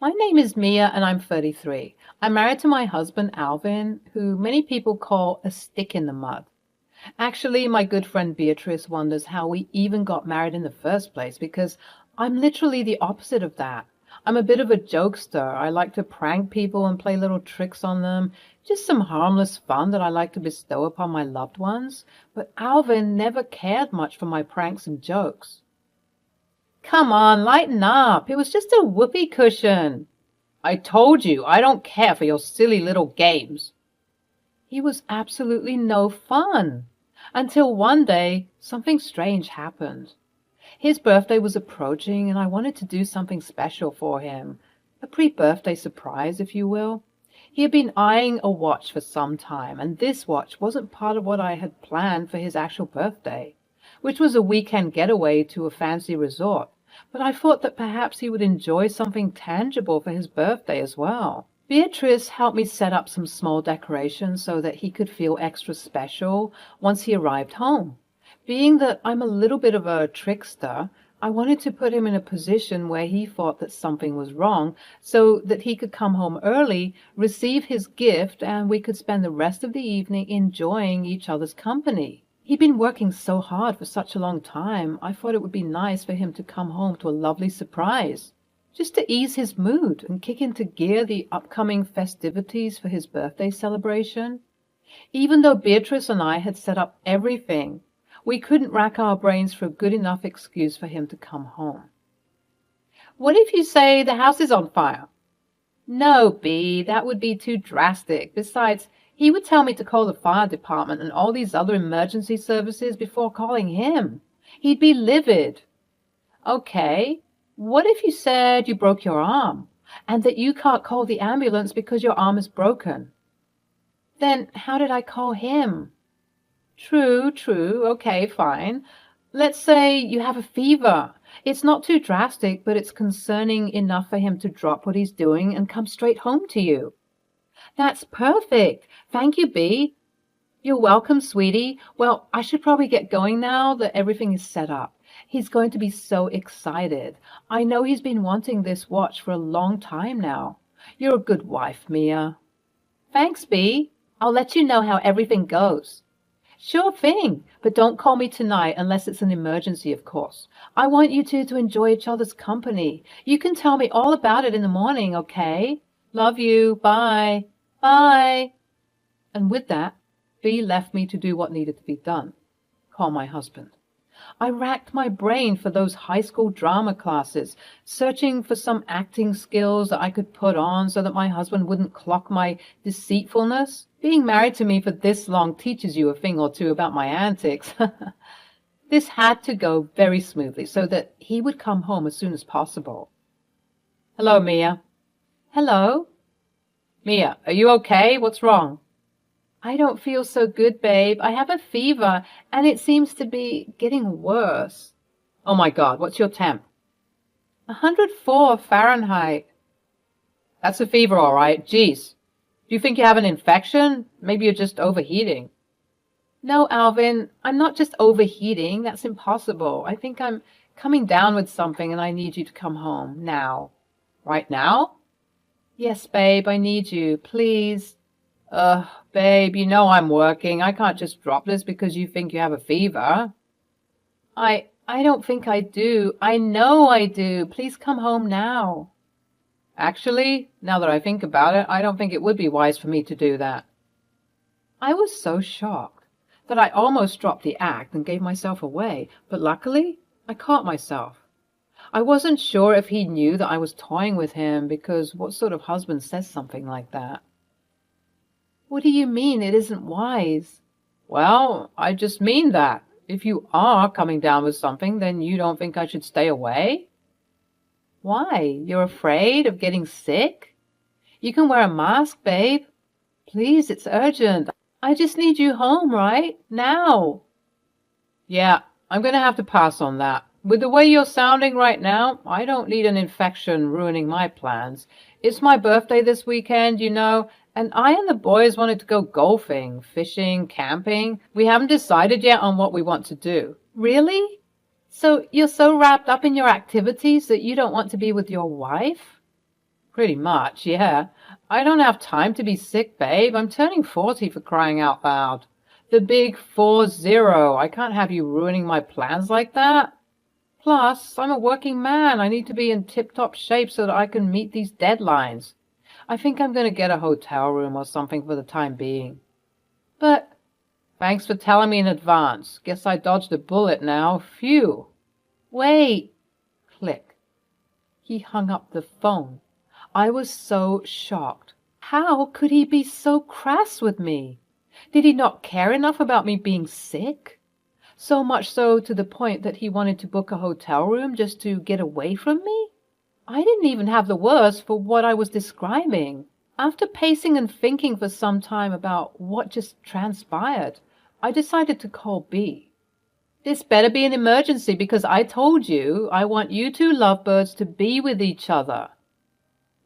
My name is Mia and I'm 33. I'm married to my husband Alvin, who many people call a stick in the mud. Actually, my good friend Beatrice wonders how we even got married in the first place because I'm literally the opposite of that. I'm a bit of a jokester. I like to prank people and play little tricks on them, just some harmless fun that I like to bestow upon my loved ones. But Alvin never cared much for my pranks and jokes. Come on, lighten up. It was just a whoopee cushion. I told you, I don't care for your silly little games. He was absolutely no fun. Until one day, something strange happened. His birthday was approaching, and I wanted to do something special for him. A pre-birthday surprise, if you will. He had been eyeing a watch for some time, and this watch wasn't part of what I had planned for his actual birthday, which was a weekend getaway to a fancy resort. But I thought that perhaps he would enjoy something tangible for his birthday as well. Beatrice helped me set up some small decorations so that he could feel extra special once he arrived home. Being that I'm a little bit of a trickster, I wanted to put him in a position where he thought that something was wrong so that he could come home early, receive his gift, and we could spend the rest of the evening enjoying each other's company. He'd been working so hard for such a long time, I thought it would be nice for him to come home to a lovely surprise, just to ease his mood and kick into gear the upcoming festivities for his birthday celebration. Even though Beatrice and I had set up everything, we couldn't rack our brains for a good enough excuse for him to come home. What if you say the house is on fire? No, Bea, that would be too drastic. Besides, he would tell me to call the fire department and all these other emergency services before calling him. He'd be livid. Okay, what if you said you broke your arm and that you can't call the ambulance because your arm is broken? Then how did I call him? True, okay, fine. Let's say you have a fever. It's not too drastic, but it's concerning enough for him to drop what he's doing and come straight home to you. That's perfect. Thank you, Bea. You're welcome, sweetie. Well, I should probably get going now that everything is set up. He's going to be so excited. I know he's been wanting this watch for a long time now. You're a good wife, Mia. Thanks, Bea. I'll let you know how everything goes. Sure thing, but don't call me tonight unless it's an emergency, of course. I want you two to enjoy each other's company. You can tell me all about it in the morning, okay? Love you. Bye. Bye. And with that, Bea left me to do what needed to be done. Call my husband. I racked my brain for those high school drama classes, searching for some acting skills that I could put on so that my husband wouldn't clock my deceitfulness. Being married to me for this long teaches you a thing or two about my antics. This had to go very smoothly so that he would come home as soon as possible. Hello, Mia. Hello? Mia, are you okay? What's wrong? I don't feel so good, babe. I have a fever, and it seems to be getting worse. Oh, my God, what's your temp? 104 Fahrenheit. That's a fever, all right. Geez. Do you think you have an infection? Maybe you're just overheating. No, Alvin, I'm not just overheating. That's impossible. I think I'm coming down with something, and I need you to come home now. Right now? Yes, babe, I need you. Please. Babe, you know I'm working. I can't just drop this because you think you have a fever. I don't think I do. I know I do. Please come home now. Actually, now that I think about it, I don't think it would be wise for me to do that. I was so shocked that I almost dropped the act and gave myself away, but luckily I caught myself. I wasn't sure if he knew that I was toying with him, because what sort of husband says something like that? What do you mean it isn't wise? Well, I just mean that. If you are coming down with something, then you don't think I should stay away? Why? You're afraid of getting sick? You can wear a mask, babe. Please, it's urgent. I just need you home, right? Now. Yeah, I'm going to have to pass on that. With the way you're sounding right now, I don't need an infection ruining my plans. It's my birthday this weekend, you know, and I and the boys wanted to go golfing, fishing, camping. We haven't decided yet on what we want to do. Really? So you're so wrapped up in your activities that you don't want to be with your wife? Pretty much, yeah. I don't have time to be sick, babe. I'm turning 40 for crying out loud. The big 40. I can't have you ruining my plans like that. Plus, I'm a working man. I need to be in tip-top shape so that I can meet these deadlines. I think I'm going to get a hotel room or something for the time being. But thanks for telling me in advance. Guess I dodged a bullet now. Phew. Wait. Click. He hung up the phone. I was so shocked. How could he be so crass with me? Did he not care enough about me being sick? So much so to the point that he wanted to book a hotel room just to get away from me? I didn't even have the words for what I was describing. After pacing and thinking for some time about what just transpired, I decided to call B. This better be an emergency because I told you I want you two lovebirds to be with each other.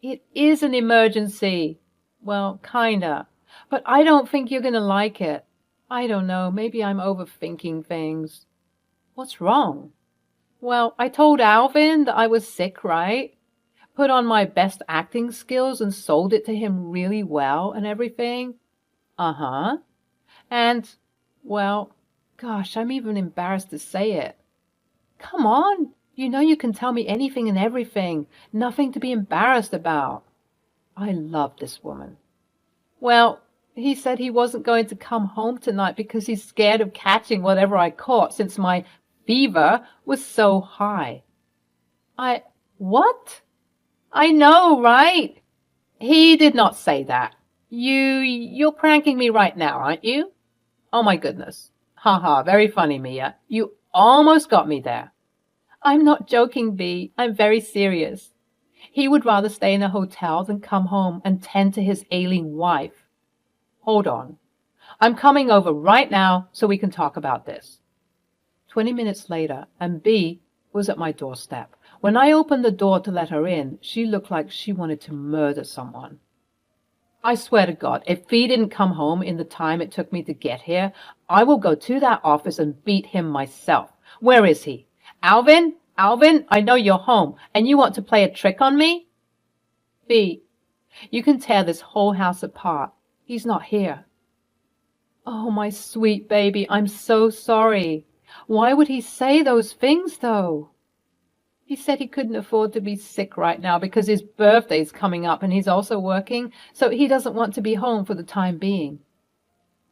It is an emergency. Well, kinda. But I don't think you're gonna like it. I don't know, maybe I'm overthinking things. What's wrong? Well, I told Alvin that I was sick, right? Put on my best acting skills and sold it to him really well and everything. Uh-huh. And, well, gosh, I'm even embarrassed to say it. Come on, you know you can tell me anything and everything. Nothing to be embarrassed about. I love this woman. Well, he said he wasn't going to come home tonight because he's scared of catching whatever I caught since my fever was so high. What? I know, right? He did not say that. You're pranking me right now, aren't you? Oh my goodness. Haha, very funny, Mia. You almost got me there. I'm not joking, B. I'm very serious. He would rather stay in a hotel than come home and tend to his ailing wife. Hold on. I'm coming over right now so we can talk about this. 20 minutes later, and B was at my doorstep. When I opened the door to let her in, she looked like she wanted to murder someone. I swear to God, if B didn't come home in the time it took me to get here, I will go to that office and beat him myself. Where is he? Alvin? Alvin, I know you're home, and you want to play a trick on me? B, you can tear this whole house apart. He's not here. Oh, my sweet baby, I'm so sorry. Why would he say those things, though? He said he couldn't afford to be sick right now because his birthday's coming up and he's also working, so he doesn't want to be home for the time being.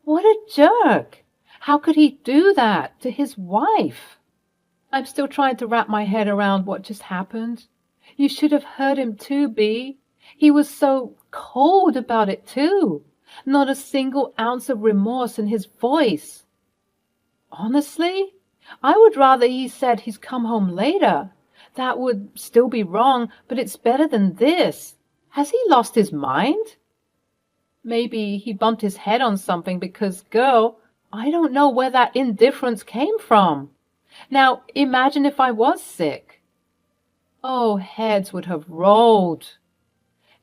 What a jerk! How could he do that to his wife? I'm still trying to wrap my head around what just happened. You should have heard him too, B. He was so cold about it too. Not a single ounce of remorse in his voice. Honestly, I would rather he said he's come home later. That would still be wrong, but it's better than this. Has he lost his mind? Maybe he bumped his head on something because, girl, I don't know where that indifference came from. Now, imagine if I was sick. Oh, heads would have rolled.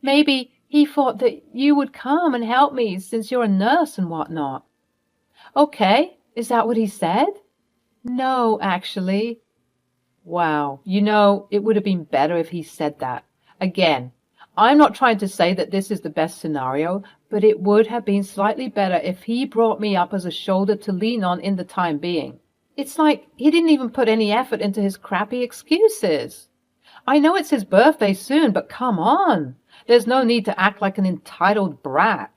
Maybe he thought that you would come and help me since you're a nurse and whatnot. Okay, is that what he said? No, actually. Wow, you know, it would have been better if he said that. Again, I'm not trying to say that this is the best scenario, but it would have been slightly better if he brought me up as a shoulder to lean on in the time being. It's like he didn't even put any effort into his crappy excuses. I know it's his birthday soon, but come on. There's no need to act like an entitled brat.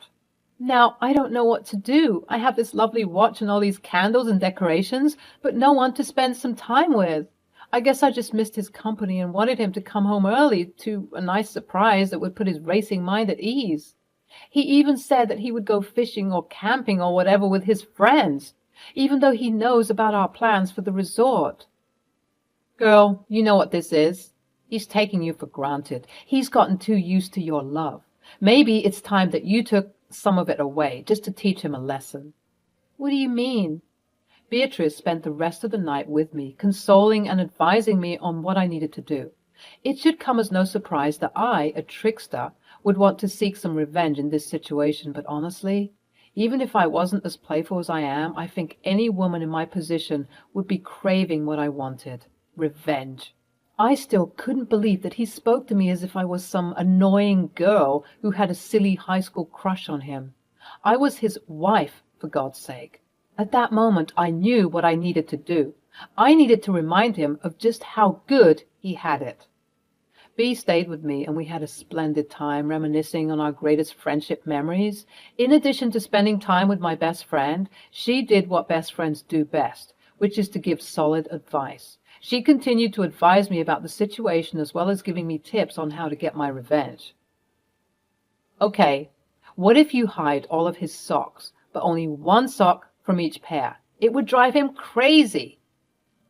Now, I don't know what to do. I have this lovely watch and all these candles and decorations, but no one to spend some time with. I guess I just missed his company and wanted him to come home early to a nice surprise that would put his racing mind at ease. He even said that he would go fishing or camping or whatever with his friends, even though he knows about our plans for the resort. Girl, you know what this is. He's taking you for granted. He's gotten too used to your love. Maybe it's time that you took some of it away, just to teach him a lesson. What do you mean? Beatrice spent the rest of the night with me, consoling and advising me on what I needed to do. It should come as no surprise that I, a trickster, would want to seek some revenge in this situation, but honestly, even if I wasn't as playful as I am, I think any woman in my position would be craving what I wanted. Revenge. I still couldn't believe that he spoke to me as if I was some annoying girl who had a silly high school crush on him. I was his wife, for God's sake. At that moment, I knew what I needed to do. I needed to remind him of just how good he had it. B stayed with me, and we had a splendid time reminiscing on our greatest friendship memories. In addition to spending time with my best friend, she did what best friends do best, which is to give solid advice. She continued to advise me about the situation as well as giving me tips on how to get my revenge. Okay, what if you hide all of his socks, but only one sock from each pair? It would drive him crazy.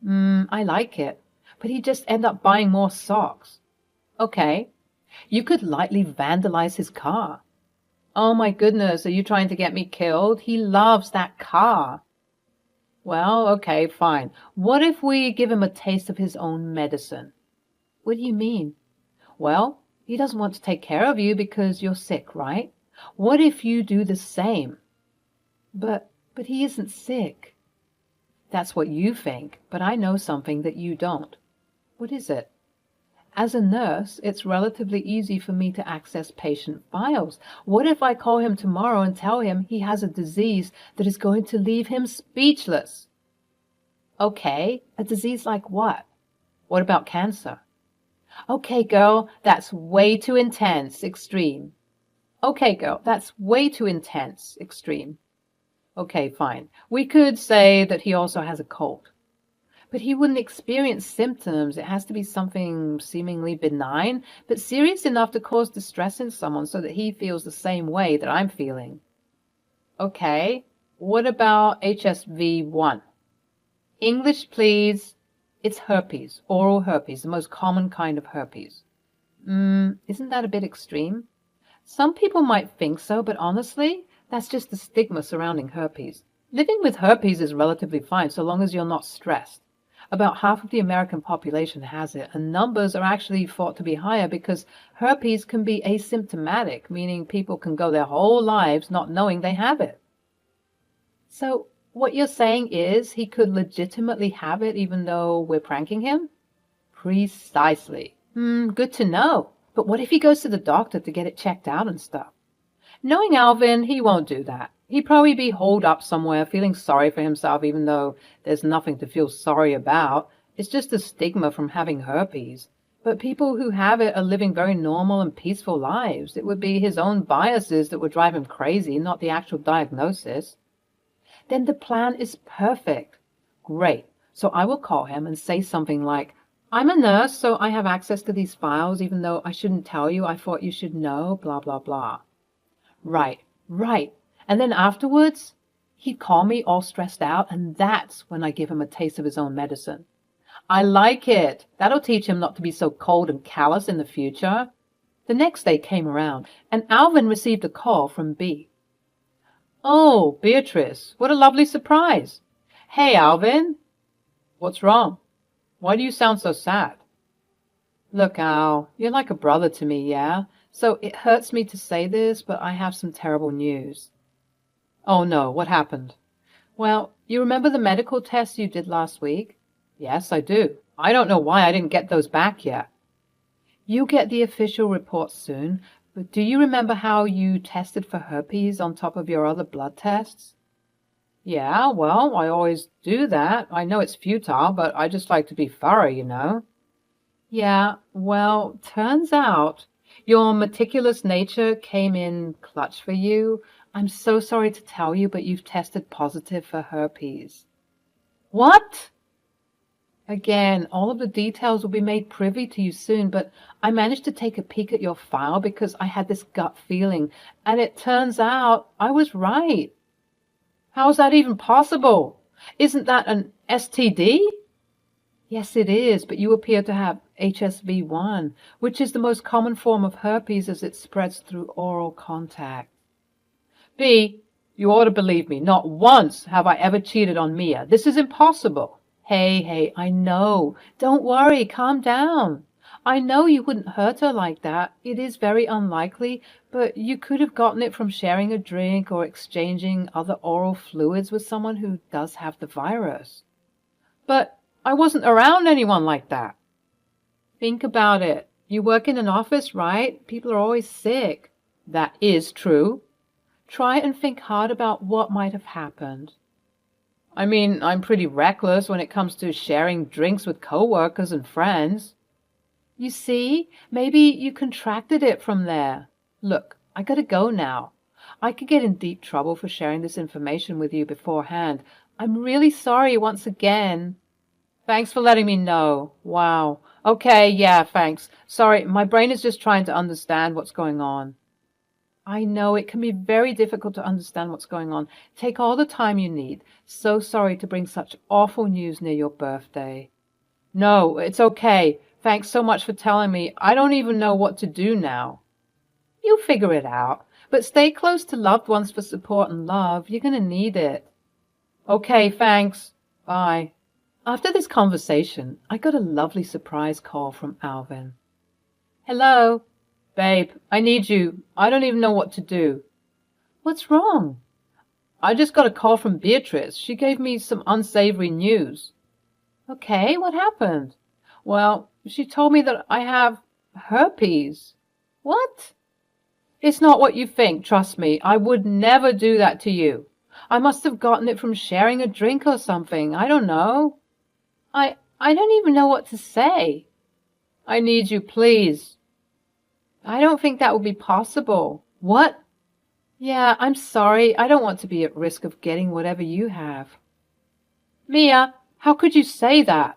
I like it, but he'd just end up buying more socks. Okay, you could lightly vandalize his car. Oh my goodness, are you trying to get me killed? He loves that car. Well, okay, fine. What if we give him a taste of his own medicine? What do you mean? Well, he doesn't want to take care of you because you're sick, right? What if you do the same? But he isn't sick. That's what you think, but I know something that you don't. What is it? As a nurse, it's relatively easy for me to access patient files. What if I call him tomorrow and tell him he has a disease that is going to leave him speechless? Okay, a disease like what? What about cancer? Okay, girl, that's way too intense, extreme. Okay, girl, that's way too intense, extreme. Okay, fine. We could say that he also has a cold. But he wouldn't experience symptoms. It has to be something seemingly benign, but serious enough to cause distress in someone so that he feels the same way that I'm feeling. Okay, what about HSV-1? English, please. It's herpes, oral herpes, the most common kind of herpes. Isn't that a bit extreme? Some people might think so, but honestly, that's just the stigma surrounding herpes. Living with herpes is relatively fine so long as you're not stressed. About half of the American population has it, and numbers are actually thought to be higher because herpes can be asymptomatic, meaning people can go their whole lives not knowing they have it. So what you're saying is he could legitimately have it even though we're pranking him? Precisely. Good to know. But what if he goes to the doctor to get it checked out and stuff? Knowing Alvin, he won't do that. He'd probably be holed up somewhere feeling sorry for himself even though there's nothing to feel sorry about. It's just a stigma from having herpes. But people who have it are living very normal and peaceful lives. It would be his own biases that would drive him crazy, not the actual diagnosis. Then the plan is perfect. Great. So I will call him and say something like, I'm a nurse, so I have access to these files, even though I shouldn't tell you. I thought you should know, blah, blah, blah. Right. And then afterwards, he'd call me all stressed out, and that's when I give him a taste of his own medicine. I like it. That'll teach him not to be so cold and callous in the future. The next day came around, and Alvin received a call from B. Oh, Beatrice, what a lovely surprise. Hey, Alvin. What's wrong? Why do you sound so sad? Look, Al, you're like a brother to me, yeah? So it hurts me to say this, but I have some terrible news. Oh no, what happened? Well, you remember the medical tests you did last week? Yes, I do. I don't know why I didn't get those back yet. You'll get the official report soon, but do you remember how you tested for herpes on top of your other blood tests? Yeah, well, I always do that. I know it's futile, but I just like to be thorough, you know. Yeah, well, turns out your meticulous nature came in clutch for you. I'm so sorry to tell you, but you've tested positive for herpes. What? Again, all of the details will be made privy to you soon, but I managed to take a peek at your file because I had this gut feeling, and it turns out I was right. How is that even possible? Isn't that an STD? Yes, it is, but you appear to have HSV-1, which is the most common form of herpes as it spreads through oral contact. B, you ought to believe me. Not once have I ever cheated on Mia. This is impossible. Hey, I know. Don't worry. Calm down. I know you wouldn't hurt her like that. It is very unlikely, but you could have gotten it from sharing a drink or exchanging other oral fluids with someone who does have the virus. But I wasn't around anyone like that. Think about it. You work in an office, right? People are always sick. That is true. Try and think hard about what might have happened. I mean, I'm pretty reckless when it comes to sharing drinks with coworkers and friends. You see, maybe you contracted it from there. Look, I gotta go now. I could get in deep trouble for sharing this information with you beforehand. I'm really sorry once again. Thanks for letting me know. Wow. Okay, yeah, thanks. Sorry, my brain is just trying to understand what's going on. I know it can be very difficult to understand what's going on. Take all the time you need. So sorry to bring such awful news near your birthday. No, it's okay. Thanks so much for telling me. I don't even know what to do now. You'll figure it out. But stay close to loved ones for support and love. You're gonna need it. Okay, thanks. Bye. After this conversation, I got a lovely surprise call from Alvin. Hello? Babe, I need you. I don't even know what to do. What's wrong? I just got a call from Beatrice. She gave me some unsavory news. Okay, what happened? Well, she told me that I have herpes. What? It's not what you think, trust me. I would never do that to you. I must have gotten it from sharing a drink or something. I don't know. I don't even know what to say. I need you, please. I don't think that would be possible. What? Yeah, I'm sorry. I don't want to be at risk of getting whatever you have. Mia, how could you say that?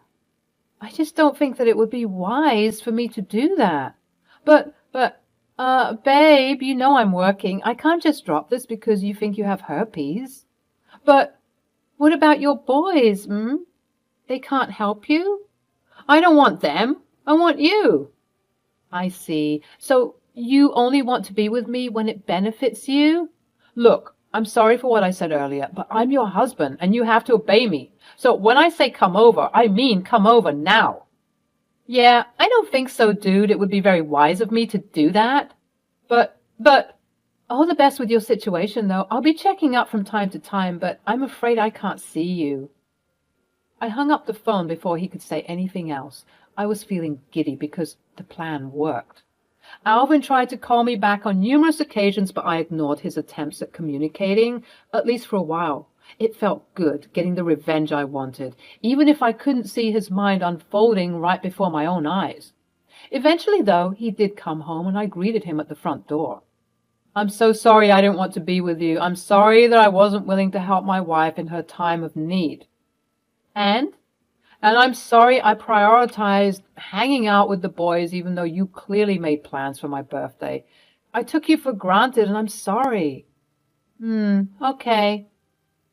I just don't think that it would be wise for me to do that. But, babe, you know I'm working. I can't just drop this because you think you have herpes. But what about your boys, They can't help you? I don't want them. I want you. I see. So you only want to be with me when it benefits you? Look, I'm sorry for what I said earlier, but I'm your husband and you have to obey me. So when I say come over, I mean come over now. Yeah, I don't think so, dude. It would be very wise of me to do that. But, all the best with your situation, though. I'll be checking up from time to time, but I'm afraid I can't see you. I hung up the phone before he could say anything else. I was feeling giddy because the plan worked. Alvin tried to call me back on numerous occasions, but I ignored his attempts at communicating, at least for a while. It felt good, getting the revenge I wanted, even if I couldn't see his mind unfolding right before my own eyes. Eventually, though, he did come home, and I greeted him at the front door. I'm so sorry I didn't want to be with you. I'm sorry that I wasn't willing to help my wife in her time of need. And I'm sorry I prioritized hanging out with the boys even though you clearly made plans for my birthday. I took you for granted and I'm sorry. Okay.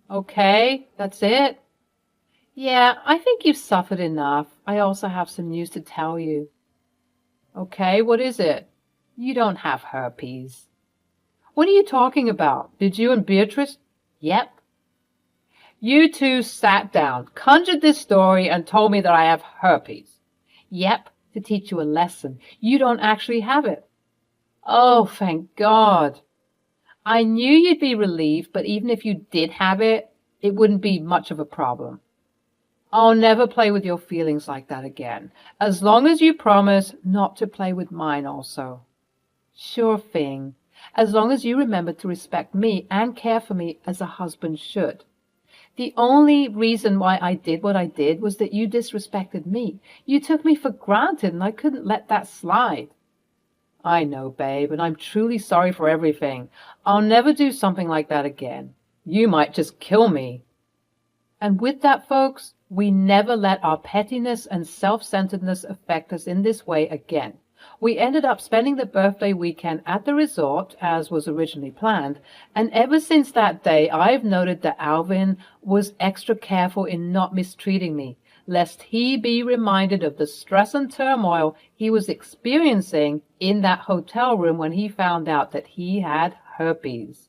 Okay, that's it? Yeah, I think you've suffered enough. I also have some news to tell you. Okay, what is it? You don't have herpes. What are you talking about? Did you and Beatrice? Yep. You two sat down, conjured this story, and told me that I have herpes. Yep, to teach you a lesson. You don't actually have it. Oh, thank God. I knew you'd be relieved, but even if you did have it, it wouldn't be much of a problem. I'll never play with your feelings like that again, as long as you promise not to play with mine also. Sure thing, as long as you remember to respect me and care for me as a husband should. The only reason why I did what I did was that you disrespected me. You took me for granted, and I couldn't let that slide. I know, babe, and I'm truly sorry for everything. I'll never do something like that again. You might just kill me. And with that, folks, we never let our pettiness and self-centeredness affect us in this way again. We ended up spending the birthday weekend at the resort, as was originally planned, and ever since that day, I've noted that Alvin was extra careful in not mistreating me, lest he be reminded of the stress and turmoil he was experiencing in that hotel room when he found out that he had herpes.